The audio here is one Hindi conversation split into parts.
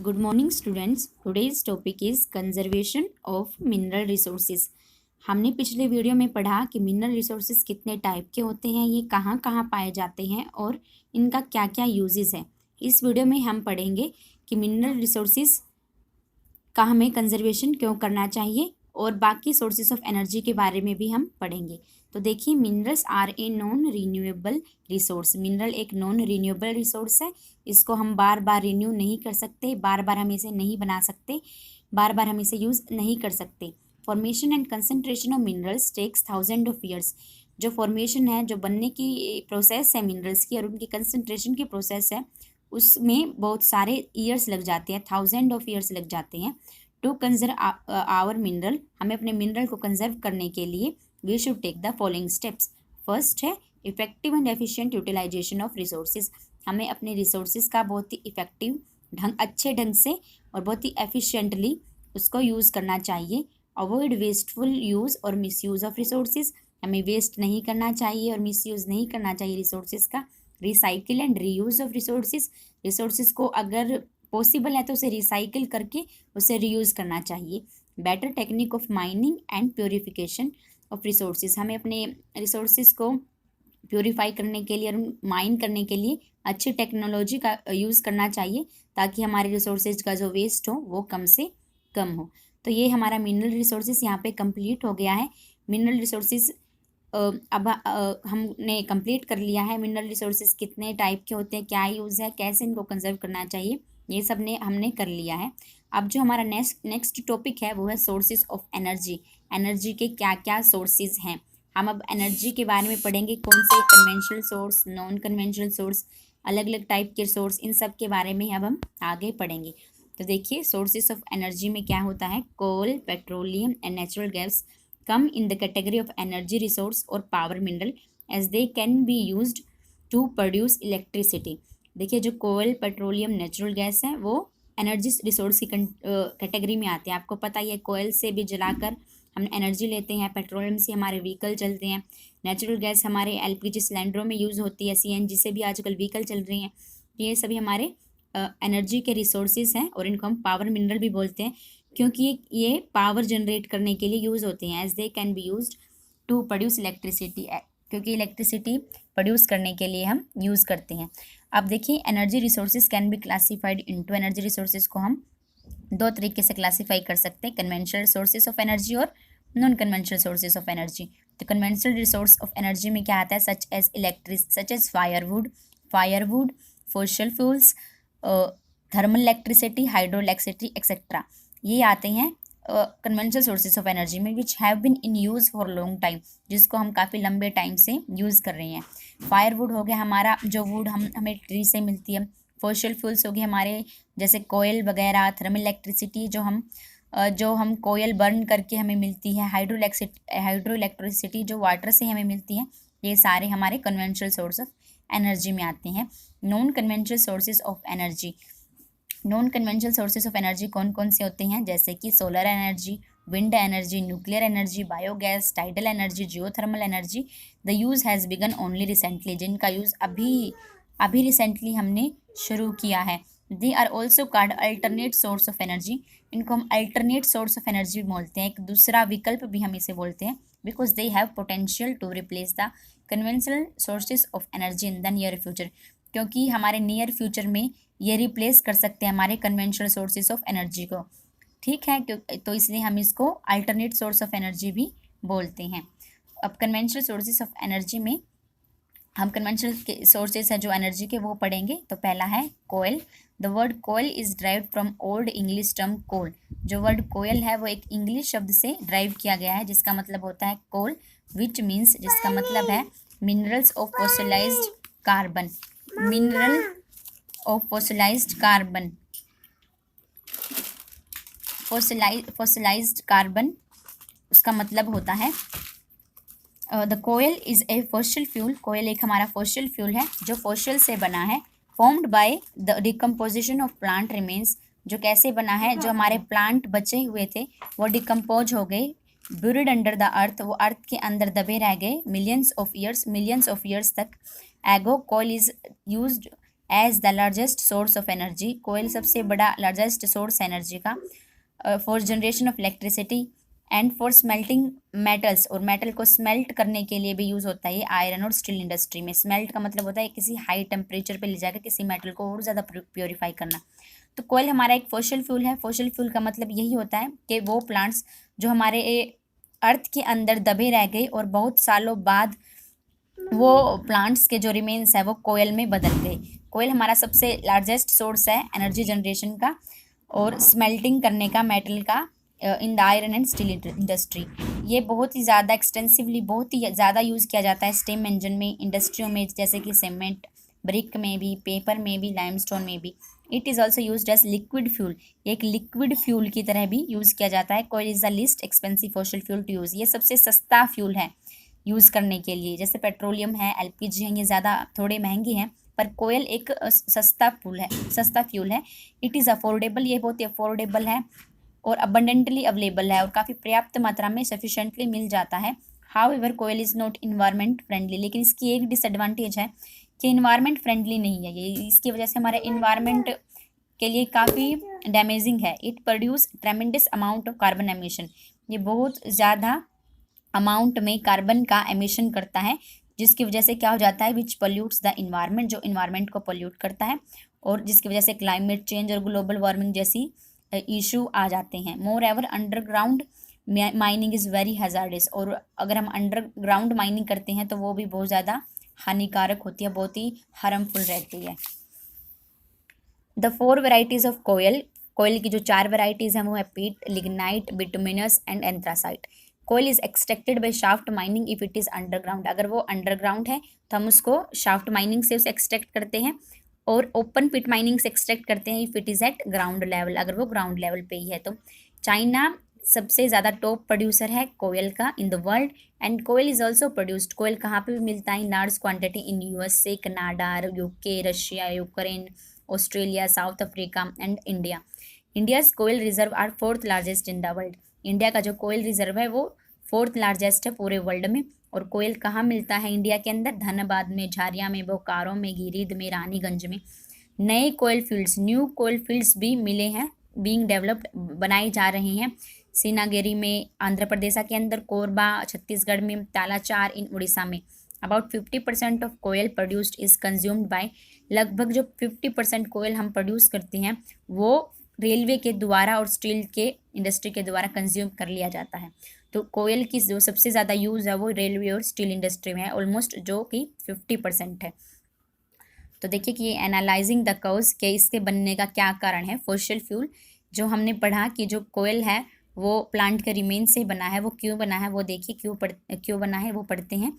Good morning students. Today's topic is conservation of mineral resources. हमने पिछले वीडियो में पढ़ा कि मिनरल रिसोर्सेज कितने टाइप के होते हैं, ये कहाँ कहाँ पाए जाते हैं और इनका क्या क्या यूजेस है। इस वीडियो में हम पढ़ेंगे कि मिनरल रिसोर्सेज का हमें कंजर्वेशन क्यों करना चाहिए और बाकी सोर्सेज ऑफ एनर्जी के बारे में भी हम पढ़ेंगे। तो देखिए, minerals are a non renewable resource. Mineral एक नॉन रिन्यूएबल रिसोर्स है। इसको हम बार बार रिन्यू नहीं कर सकते, बार बार हम इसे नहीं बना सकते, बार बार हम इसे यूज़ नहीं कर सकते। Formation and concentration of minerals takes thousand of years. जो फॉर्मेशन है, जो बनने की प्रोसेस है मिनरल्स की, और उनकी कंसनट्रेशन की प्रोसेस है, उसमें बहुत सारे ईयर्स लग जाते हैं, थाउजेंड ऑफ ईयर्स लग जाते हैं। टू कंजर्व आवर मिनरल, हमें अपने मिनरल को कंजर्व करने के लिए we should take the following steps. First है effective and efficient utilization of resources. हमें अपने रिसोर्सेज का बहुत ही इफेक्टिव अच्छे ढंग से और बहुत ही एफिशिएंटली उसको यूज़ करना चाहिए। अवॉइड वेस्टफुल यूज़ और मिसयूज़ ऑफ रिसोर्सेज। हमें वेस्ट नहीं करना चाहिए और मिसयूज़ नहीं करना चाहिए रिसोर्सेज का। Recycle and reuse of resources. Resources को अगर पॉसिबल है तो उसे रिसाइकिल करके उसे रीयूज़ करना चाहिए। Better technique of mining and purification of resources. हमें अपने रिसोर्सेज को प्योरीफाई करने के लिए और माइन करने के लिए अच्छी टेक्नोलॉजी का यूज़ करना चाहिए, ताकि हमारे रिसोर्सेज का जो वेस्ट हो वो कम से कम हो। तो ये हमारा मिनरल रिसोर्सेज यहाँ पे कंप्लीट हो गया है। मिनरल रिसोर्सेज अब हमने कंप्लीट कर लिया है। मिनरल रिसोर्सेज कितने टाइप के होते हैं, क्या यूज़ है, कैसे इनको कंजर्व करना चाहिए, ये सब हमने कर लिया है। अब जो हमारा नेक्स्ट टॉपिक है वो है सोर्सेज ऑफ एनर्जी। एनर्जी के क्या क्या सोर्सेज हैं। हम अब एनर्जी के बारे में पढ़ेंगे, कौन से conventional source, non conventional source, अलग अलग टाइप के सोर्स, इन सब के बारे में अब हम आगे पढ़ेंगे। तो देखिए, सोर्सेज ऑफ एनर्जी में क्या होता है। Coal, petroleum and natural gas come in the category of energy resource or power mineral as they can be used to produce electricity। देखिए, जो कोयल, पेट्रोलियम, नेचुरल गैस है वो एनर्जी रिसोर्स की कैटेगरी में आते हैं। आपको पता ही है, कोयल से भी जलाकर हम एनर्जी लेते हैं, पेट्रोलियम से हमारे व्हीकल चलते हैं, नेचुरल गैस हमारे एलपीजी सिलेंडरों में यूज़ होती है, सीएनजी से भी आजकल व्हीकल चल रही हैं। ये सभी हमारे एनर्जी के रिसोर्सेज हैं और इनको हम पावर मिनरल भी बोलते हैं, क्योंकि ये पावर जनरेट करने के लिए यूज़ होते हैं। As they can be used to produce electricity, क्योंकि इलेक्ट्रिसिटी प्रोड्यूस करने के लिए हम यूज़ करते हैं। अब देखिए, energy resources can be classified into. Energy resources को हम दो तरीके से क्लासीफाई कर सकते हैं, कन्वेंशनल सोर्सेज ऑफ एनर्जी और non conventional sources of energy. तो कन्वेंशनल रिसोर्स ऑफ एनर्जी में क्या आता है, such as firewood, fossil fuels, thermal electricity, hydro electricity etcetera. ये आते हैं कन्वेंशनल सोर्सेज ऑफ एनर्जी में, which have been in use for long time, जिसको हम काफ़ी लंबे टाइम से यूज़ कर रहे हैं। फायरवुड हो गया हमारा, जो वुड हमें ट्री से मिलती है। फॉसिल फ्यूल्स हो गए हमारे, जैसे कोयल वगैरह। थर्मल इलेक्ट्रिसिटी जो हम कोयल बर्न करके हमें मिलती है। हाइड्रो इलेक्ट्रिसिटी जो वाटर से हमें मिलती है। ये सारे हमारे कन्वेंशनल सोर्स ऑफ एनर्जी में आते हैं। Non conventional sources of energy. Non conventional sources of energy कौन कौन से होते हैं, जैसे कि solar energy, wind energy, nuclear energy, biogas, tidal energy, geothermal energy. The use has begun only recently, जिनका यूज़ अभी रिसेंटली हमने शुरू किया है। They are also called alternate source of energy. इनको हम अल्टरनेट सोर्स ऑफ एनर्जी बोलते हैं, एक दूसरा विकल्प भी हम इसे बोलते हैं, because they have potential to replace the conventional sources of energy in the near future. क्योंकि हमारे नियर फ्यूचर में ये रिप्लेस कर सकते हैं हमारे कन्वेंशनल सोर्सेज ऑफ एनर्जी को। ठीक है, तो इसलिए हम इसको अल्टरनेट सोर्स ऑफ एनर्जी भी बोलते हैं। अब कन्वेंशनल सोर्सेज ऑफ एनर्जी में हम कन्वेंशनल के सोर्सेज हैं जो एनर्जी के, वो पढ़ेंगे। तो पहला है coal. The word coal is derived from old English term coal. जो वर्ड कोयल है वो एक इंग्लिश शब्द से ड्राइव किया गया है, जिसका मतलब होता है कोल, विच मीन्स, जिसका मतलब है minerals of fossilized carbon. Mineral of fossilized carbon, fossilized carbon, उसका मतलब होता है the coal is a fossil fuel. Coal एक हमारा फॉसिल फ्यूल है जो फॉसिल से बना है। Formed by the decomposition of plant remains. जो कैसे बना है, जो हमारे प्लांट बचे हुए थे वो डिकम्पोज हो गए। ब्यूरिड अंडर द अर्थ, वो अर्थ के अंदर दबे रह गए मिलियंस ऑफ ईयर्स तक। Ago coal is used as the largest source of energy, coal सबसे बड़ा लार्जेस्ट सोर्स है एनर्जी का, for generation of electricity and for smelting metals, और मेटल को स्मेल्ट करने के लिए भी यूज़ होता है ये आयरन और स्टील इंडस्ट्री में। स्मेल्ट का मतलब होता है किसी हाई टेम्परेचर पे ले जाकर किसी मेटल को और ज़्यादा प्योरीफाई करना। तो कोयल हमारा एक फॉसिल फ्यूल है। फॉसिल फ्यूल का मतलब यही होता है कि वो प्लांट्स जो हमारे अर्थ के अंदर दबे रह गए और बहुत सालों बाद वो प्लांट्स के जो रिमेन्स है वो कोयल में बदल गए। कोयल हमारा सबसे लार्जेस्ट सोर्स है एनर्जी जनरेशन का और स्मेल्टिंग करने का मेटल का in the iron and steel industry. ये बहुत ही ज़्यादा एक्सटेंसिवली, बहुत ही ज़्यादा यूज़ किया जाता है स्टीम इंजन में, इंडस्ट्रियों में, जैसे कि सीमेंट, ब्रिक में भी, पेपर में भी, लाइमस्टोन में भी। It is also use as liquid fuel, एक लिक्विड फ्यूल की तरह भी यूज़ किया जाता है। Coal is the least expensive fossil fuel to use, ये सबसे सस्ता फ्यूल है यूज़ करने के लिए। जैसे पेट्रोलियम है, एलपीजी है, ये ज़्यादा थोड़े महंगी हैं, पर कोयल एक सस्ता फ्यूल है। इट इज़ अफोर्डेबल, ये बहुत ही अफोर्डेबल है और अबंडेंटली अवेलेबल है और काफ़ी पर्याप्त मात्रा में सफिशेंटली मिल जाता है। हाउएवर कोयल इज़ नॉट इन्वायरमेंट फ्रेंडली, लेकिन इसकी एक डिसएडवांटेज है कि इन्वायरमेंट फ्रेंडली नहीं है ये, इसकी वजह से हमारे इन्वायरमेंट के लिए काफ़ी डैमेजिंग है। It produce ट्रेमेंडस amount of carbon emission, ये बहुत ज़्यादा अमाउंट में कार्बन का एमिशन करता है, जिसकी वजह से क्या हो जाता है, विच पोल्यूट्स द इन्वायरमेंट, जो इन्वायरमेंट को पोल्यूट करता है और जिसकी वजह से क्लाइमेट चेंज और ग्लोबल वार्मिंग जैसी इशू आ जाते हैं। Moreover underground mining is very hazardous, और अगर हम अंडरग्राउंड माइनिंग करते हैं तो वो भी बहुत ज़्यादा हानिकारक होती है, बहुत ही हार्मफुल रहती है। द 4 वेराइटीज़ ऑफ कोयल, कोयल की जो 4 वेराइटीज़ हैं वो है peat, lignite, bituminous and anthracite. कोयल is extracted by shaft mining if it is underground, अगर वो अंडरग्राउंड है तो हम उसको शाफ्ट माइनिंग से उसे एक्सट्रैक्ट करते हैं, और ओपन पिट माइनिंग से एक्सट्रैक्ट करते हैं if it is eight ground level, अगर वो ग्राउंड लेवल पे ही है तो। चाइना सबसे ज़्यादा टॉप प्रोड्यूसर है कोयल का in the world, and coal is also produced, coal कहाँ पे भी मिलता है, in large quantity in USA, Canada, UK, Russia, Ukraine, Australia, South Africa and India. India's coal reserve are 4th largest in the world, India का जो कोयल रिजर्व है वो 4th लार्जेस्ट है पूरे वर्ल्ड में। और कोयल कहाँ मिलता है इंडिया के अंदर, धनबाद में, झारिया में, बोकारो में, गिरिध में, रानीगंज में। नए कोयल फील्ड्स, न्यू कोयल फील्ड्स भी मिले हैं, बीइंग डेवलप्ड, बनाए जा रहे हैं। सीनागिरी में आंध्र प्रदेश के अंदर, कोरबा छत्तीसगढ़ में, तालाचार इन उड़ीसा में। अबाउट 50% ऑफ कोयल प्रोड्यूस्ड इज कंज्यूम्ड बाय, लगभग जो 50% कोयल हम प्रोड्यूस करते हैं वो रेलवे के द्वारा और स्टील के इंडस्ट्री के द्वारा कंज्यूम कर लिया जाता है। तो कोयल की जो सबसे ज़्यादा यूज़ है वो रेलवे और स्टील इंडस्ट्री में है ऑलमोस्ट, जो कि 50% है। तो देखिए कि ये एनालाइजिंग द कॉज के इसके बनने का क्या कारण है। फॉसिल फ्यूल जो हमने पढ़ा कि जो कोयल है वो प्लांट के रिमेन से बना है, वो क्यों बना है वो देखिए, क्यों बना है वो पढ़ते हैं।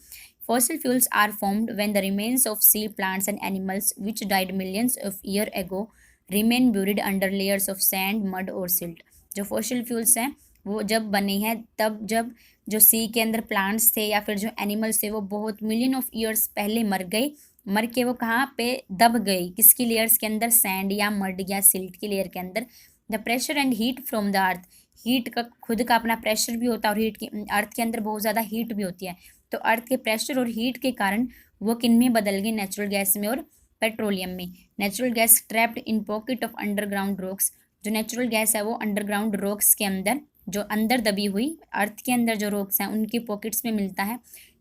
Fossil fuels are formed when the remains of sea plants and animals which died millions of year ago remain buried under layers of sand, mud और सिल्ट। जो फॉसिल फ्यूल्स हैं वो जब बने हैं तब जब जो सी के अंदर प्लांट्स थे या फिर जो एनिमल्स थे वो बहुत मिलियन ऑफ ईयर्स पहले मर गए, मर के वो कहाँ पे दब गई, किसकी लेयर्स के अंदर, सैंड या मड या सिल्ट की लेयर के अंदर। The pressure and heat from the earth, heat का खुद का अपना प्रेशर भी होता है और हीट की अर्थ के अंदर बहुत ज़्यादा हीट भी होती है, तो अर्थ के प्रेशर और हीट के कारण वो किन में बदल गई, नेचुरल गैस में और पेट्रोलियम में। Natural gas trapped in pocket of underground rocks, जो नेचुरल गैस है वो अंडरग्राउंड रॉक्स के अंदर, जो अंदर दबी हुई अर्थ के अंदर जो रॉक्स हैं उनकी पॉकेट्स में मिलता है।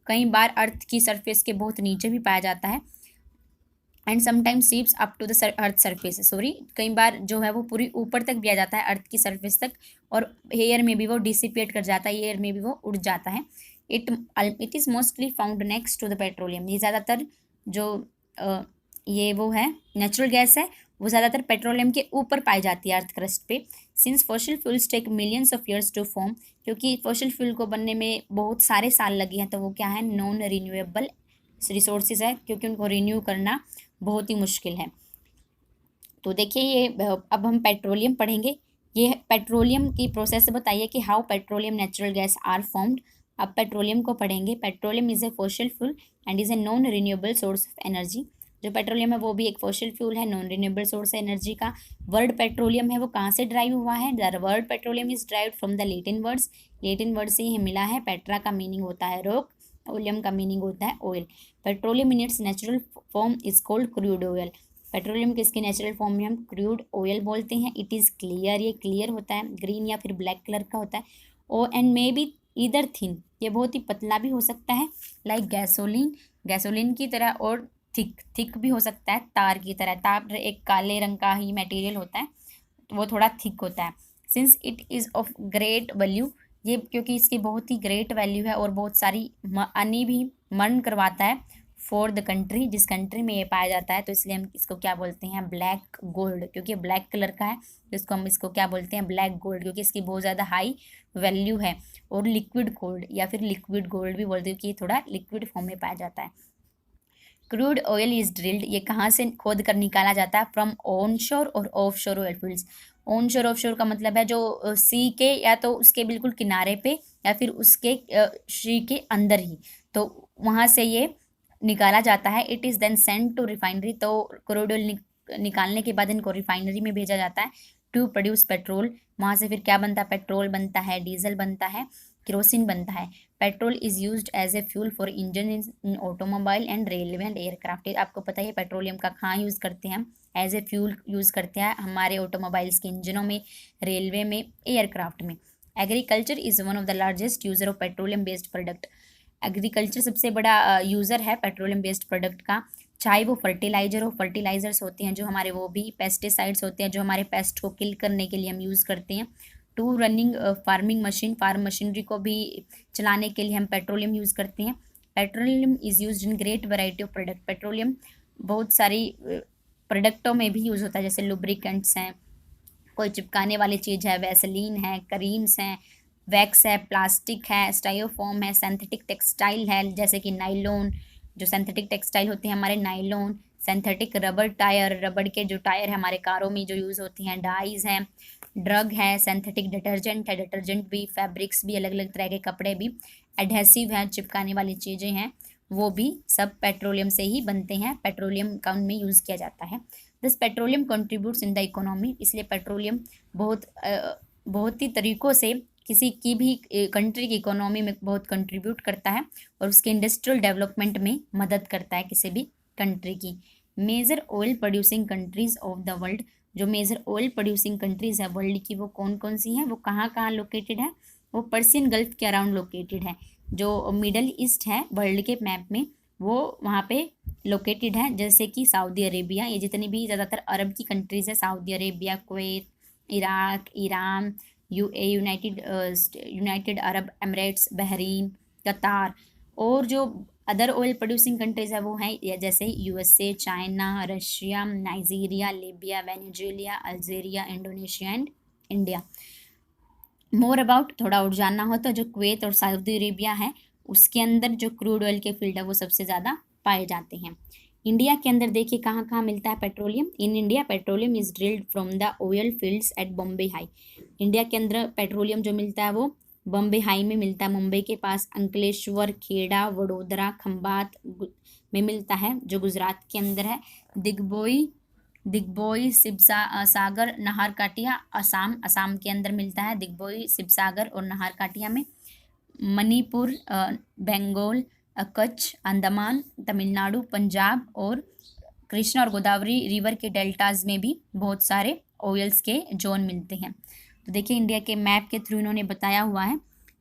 कई बार अर्थ की सरफेस के बहुत नीचे भी पाया जाता है, and sometimes seeps up to the earth surface, sorry कई बार जो है वो पूरी ऊपर तक भी आ जाता है अर्थ की सरफेस तक, और एयर में भी वो डिसिपेट कर जाता है, एयर में भी वो उड़ जाता है। It is mostly found next to the petroleum, ये ज़्यादातर जो ये वो है नेचुरल गैस है वो ज़्यादातर पेट्रोलियम के ऊपर पाई जाती है अर्थ क्रस्ट पे। Since fossil fuels take millions of years to form, क्योंकि फॉसिल फ्यूल को बनने में बहुत सारे साल लगे हैं, तो वो क्या है, नॉन रिन्यूएबल रिसोर्सेज है, क्योंकि उनको रिन्यू करना बहुत ही मुश्किल है। तो देखिए ये अब हम पेट्रोलियम पढ़ेंगे। ये पेट्रोलियम की प्रोसेस बताइए कि how petroleum natural gas are formed. अब पेट्रोलियम को पढ़ेंगे। Petroleum is a fossil fuel and is a non renewable source of energy. जो पेट्रोलियम है वो भी एक फॉसिल फ्यूल है, नॉन रिन्यूएबल सोर्स है एनर्जी का। वर्ड पेट्रोलियम है वो कहाँ से ड्राइव हुआ है, the word petroleum is derive from the Latin words, Latin word से ही मिला है। पेट्रा का मीनिंग होता है रॉक, ओलियम का मीनिंग होता है oil. Petroleum in its natural form is called crude oil. Petroleum किसके नेचुरल फॉर्म में हम क्रूड ऑयल बोलते हैं। इट इज़ क्लियर, ये क्लियर होता है, ग्रीन या फिर ब्लैक कलर का होता है। ओ and may be either thin, ये बहुत ही पतला भी हो सकता है, लाइक गैसोलीन, गैसोलीन की तरह, और थिक भी हो सकता है, तार की तरह। तार एक काले रंग का ही मटेरियल होता है, वो थोड़ा थिक होता है। Since it is of great value, ये क्योंकि इसकी बहुत ही ग्रेट वैल्यू है और बहुत सारी अनी भी मन करवाता है फॉर द कंट्री, जिस कंट्री में ये पाया जाता है, तो इसलिए हम इसको क्या बोलते हैं, ब्लैक गोल्ड। क्योंकि ब्लैक कलर का है तो इसको हम इसको क्या बोलते हैं, ब्लैक गोल्ड, क्योंकि इसकी बहुत ज़्यादा हाई वैल्यू है। और लिक्विड गोल्ड या फिर लिक्विड गोल्ड भी बोलते हैं कि ये थोड़ा लिक्विड फॉर्म में पाया जाता है। क्रूड ऑयल इज ड्रिल्ड, ये कहाँ से खोद कर निकाला जाता है, फ्रॉम ऑन शोर और ऑफ शोर ऑयल फील्ड्स। ऑन शोर ऑफ शोर का मतलब है जो सी के या तो उसके बिल्कुल किनारे पे या फिर उसके सी के अंदर ही, तो वहाँ से ये निकाला जाता है। It is then send to refinery, तो क्रूड ऑयल निकालने के बाद इनको रिफाइनरी में भेजा जाता है टू प्रोड्यूस पेट्रोल। वहाँ से फिर क्या बनता है, पेट्रोल बनता है, डीजल बनता है, केरोसिन बनता है। Petrol is used as a fuel for engine in automobile and railway and aircraft. आपको पता है पेट्रोलियम का कहाँ यूज़ करते हैं हम, एज ए फ्यूल यूज़ करते हैं हमारे ऑटोमोबाइल्स के इंजनों में, रेलवे में, एयरक्राफ्ट में। Agriculture is one of the largest user of petroleum based product. Agriculture सबसे बड़ा यूज़र है पेट्रोलियम बेस्ड प्रोडक्ट का, चाहे वो फर्टिलाइजर हो, फर्टिलाइजर्स होते हैं जो हमारे, वो भी पेस्टिसाइड्स होते हैं जो हमारे पेस्ट को किल करने के लिए हम यूज़ करते हैं। To running farming machine, farm machinery को भी चलाने के लिए हम पेट्रोलियम यूज़ करते हैं। Petroleum is used in great variety of product. Petroleum बहुत सारी प्रोडक्टों में भी यूज़ होता है, जैसे लुब्रिकेंट्स हैं, कोई चिपकाने वाली चीज़ है, वैसलीन है, क्रीम्स हैं, वैक्स है, प्लास्टिक है, स्टाइरोफोम है, सिंथेटिक टेक्सटाइल है जैसे कि नाइलॉन, जो सिंथेटिक टेक्सटाइल होते हैं हमारे, नाइलॉन, सिंथेटिक रबर टायर, रबड़ के जो टायर है हमारे कारों में जो यूज़ होती हैं, डाइज़ हैं, ड्रग है, सिंथेटिक डिटर्जेंट है, डिटर्जेंट भी, फैब्रिक्स भी, अलग अलग तरह के कपड़े भी, एडहेसिव हैं, चिपकाने वाली चीज़ें हैं, वो भी सब पेट्रोलियम से ही बनते हैं, पेट्रोलियम का उनमें यूज़ किया जाता है। This petroleum contributes in the economy, इसलिए पेट्रोलियम बहुत ही तरीक़ों से किसी की भी कंट्री की इकोनॉमी में बहुत कंट्रीब्यूट करता है और उसके इंडस्ट्रियल डेवलपमेंट में मदद करता है किसी भी कंट्री की। Major oil producing countries of the world, जो मेजर ऑयल प्रोड्यूसिंग कंट्रीज़ है वर्ल्ड की, वो कौन कौन सी हैं, वो कहाँ कहाँ लोकेटेड है, वो पर्सियन गल्फ के अराउंड लोकेटेड है। जो मिडल ईस्ट है वर्ल्ड के मैप में, वो वहाँ पे लोकेटेड है, जैसे कि सऊदी अरेबिया, ये जितनी भी ज़्यादातर अरब की कंट्रीज़ है, Saudi Arabia, Kuwait, Iraq, Iran, United Arab Emirates, Bahrain, कतार, और जो अदर ऑयल प्रोड्यूसिंग कंट्रीज़ है वो हैं जैसे USA, China, Russia, Nigeria, Libya, Venezuela, Algeria, Indonesia and India. More about, थोड़ा और जानना हो तो जो कुवैत और सऊदी अरेबिया है उसके अंदर जो क्रूड ऑयल के फील्ड है वो सबसे ज़्यादा पाए जाते हैं। इंडिया के अंदर देखिए कहाँ कहाँ मिलता है petroleum. In India petroleum is drilled from the oil fields at Bombay high. India के अंदर पेट्रोलियम जो मिलता है वो बॉम्बे हाई में मिलता है, मुंबई के पास, अंकलेश्वर, खेड़ा, वडोदरा, खंभात में मिलता है जो गुजरात के अंदर है। दिग्बोई सागर, नाहरकटिया, असम के अंदर मिलता है, दिग्बोई, शिवसागर और नाहरकटिया में। मणिपुर, बंगाल, कच्छ, अंडमान, तमिलनाडु, पंजाब और कृष्णा और गोदावरी रिवर के डेल्टाज में भी बहुत सारे ऑयल्स के जोन मिलते हैं। तो देखिए इंडिया के मैप के थ्रू इन्होंने बताया हुआ है,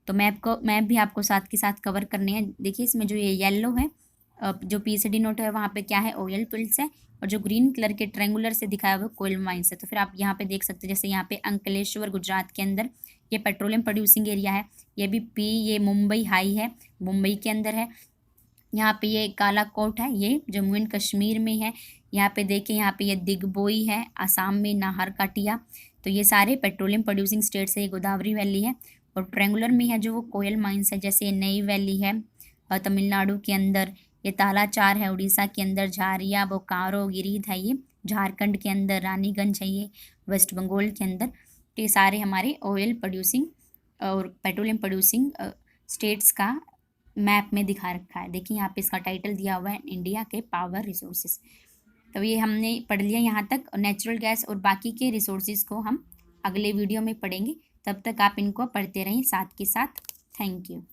तो मैप भी आपको साथ के साथ कवर करने हैं। देखिए इसमें जो ये येलो है, जो पीसीडी नोट है वहाँ पे क्या है, ऑयल फील्ड्स है, और जो ग्रीन कलर के ट्रायंगुलर से दिखाया हुआ कोयल माइंस है। तो फिर आप यहाँ पे देख सकते हैं, जैसे यहाँ पे अंकलेश्वर गुजरात के अंदर ये पेट्रोलियम प्रोड्यूसिंग एरिया है। ये भी ये मुंबई हाई है, मुंबई के अंदर है। यहाँ पे ये कालाकोट है, ये जम्मू एंड कश्मीर में है। यहाँ पे देखिए यहाँ पे ये दिग्बोई है, आसाम में नाहरकटिया। तो ये सारे पेट्रोलियम प्रोड्यूसिंग स्टेट्स है। ये गोदावरी वैली है, और ट्रायंगुलर में है जो वो कोयल माइंस है, जैसे ये नई वैली है तमिलनाडु के अंदर, ये तालाचार है उड़ीसा के अंदर, झारिया, बोकारो, गिरिध है ये झारखंड के अंदर, रानीगंज है ये वेस्ट बंगाल के अंदर। तो ये सारे हमारे ऑयल प्रोड्यूसिंग और पेट्रोलियम प्रोड्यूसिंग स्टेट्स का मैप में दिखा रखा है। देखिए यहाँ पे इसका टाइटल दिया हुआ है इंडिया के पावर रिसोर्सेज। तो ये हमने पढ़ लिया यहाँ तक। नेचुरल गैस और बाकी के रिसोर्सेज को हम अगले वीडियो में पढ़ेंगे, तब तक आप इनको पढ़ते रहें साथ के साथ। Thank you.